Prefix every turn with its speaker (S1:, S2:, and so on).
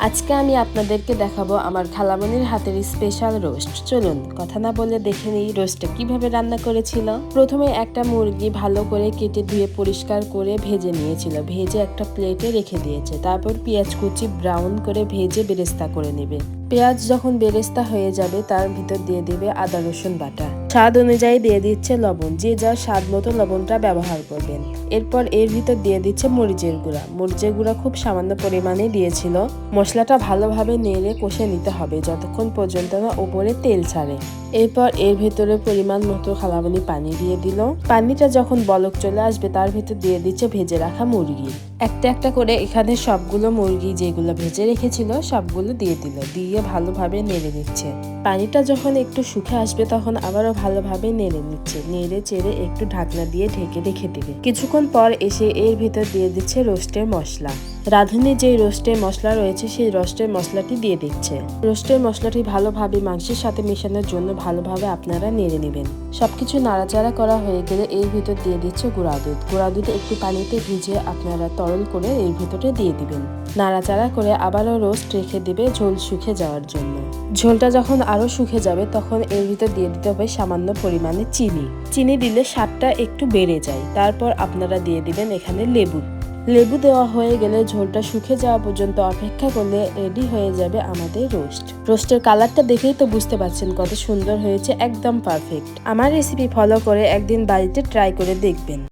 S1: আজকে আমি আপনাদেরকে দেখাবো আমার খালামণির হাতের স্পেশাল রোস্ট। চলুন কথা না বলে দেখে নিই রোস্টটা কিভাবে রান্না করেছিল। প্রথমে একটা মুরগি ভালো করে কেটে ধুয়ে পরিষ্কার করে ভেজে নিয়েছিল, ভেজে একটা প্লেটে রেখে দিয়েছে। তারপর পেঁয়াজ কুচি ব্রাউন করে ভেজে বেরেস্তা করে নেবে। পেঁয়াজ যখন বেরেস্তা হয়ে যাবে তার ভিতর দিয়ে দিবে আদা রসুন বাটা, স্বাদ অনুযায়ী দিয়ে দিচ্ছে লবণ, যে যার স্বাদ মতো লবণটা ব্যবহার করবেন। এরপর এর ভিতর দিয়ে দিচ্ছে মরিচের গুঁড়া খুব সামান্য পরিমাণে দিয়েছিল। মশলাটা ভালোভাবে নেড়ে কষে নিতে হবে যতক্ষণ পর্যন্ত না উপরে তেল ছাড়ে। এরপর এর ভেতরে পরিমাণ মতো খালামণি পানি দিয়ে দিল। পানিটা যখন বলক চলে আসবে তার ভিতর দিয়ে দিচ্ছে ভেজে রাখা মুরগি। একটা একটা করে এখানে সবগুলো মুরগি যেগুলো ভেজে রেখেছিল সবগুলো দিয়ে দিল, দিয়ে ভালোভাবে নেড়ে নিচ্ছে। পানিটা যখন একটু শুকে আসবে তখন আবারও ভালোভাবে নেড়ে নিচ্ছে, নেড়ে চেড়ে একটু ঢাকনা দিয়ে ঢেকে রেখে দেবে। কিছুক্ষণ পর এসে এর ভিতর দিয়ে দিচ্ছে রোস্টের মশলা। রাঁধুনি যে রোস্টের মশলা রয়েছে সেই রোস্টের মশলাটি দিয়ে দিচ্ছে। রোস্টের মশলাটি ভালোভাবে মাংসের সাথে মেশানোর জন্য ভালোভাবে আপনারা নেড়ে নেবেন। সবকিছু নাড়াচাড়া করা হয়ে গেলে এর ভিতর দিয়ে দিচ্ছে গুঁড়া দুধ একটু পানিতে ভিজিয়ে আপনারা তরল করে এর ভিতরে দিয়ে দিবেন। নাড়াচাড়া করে আবারও রোস্ট রেখে দিবে ঝোল শুকে যাওয়ার জন্য। ঝোলটা যখন আরো শুকে যাবে তখন এর ভিতর দিয়ে দিতে হবে সামান্য পরিমাণে চিনি দিলে স্বাদটা একটু বেড়ে যায়। তারপর আপনারা দিয়ে দিবেন এখানে লেবু দেওয়া হয়ে গেলে ঝোলটা শুকে যাওয়া পর্যন্ত অপেক্ষা করলে রেডি হয়ে যাবে আমাদের রোস্টের কালারটা দেখেই তো বুঝতে পারছেন কত সুন্দর হয়েছে, একদম পারফেক্ট। আমার রেসিপি ফলো করে একদিন বাড়িতে ট্রাই করে দেখবেন।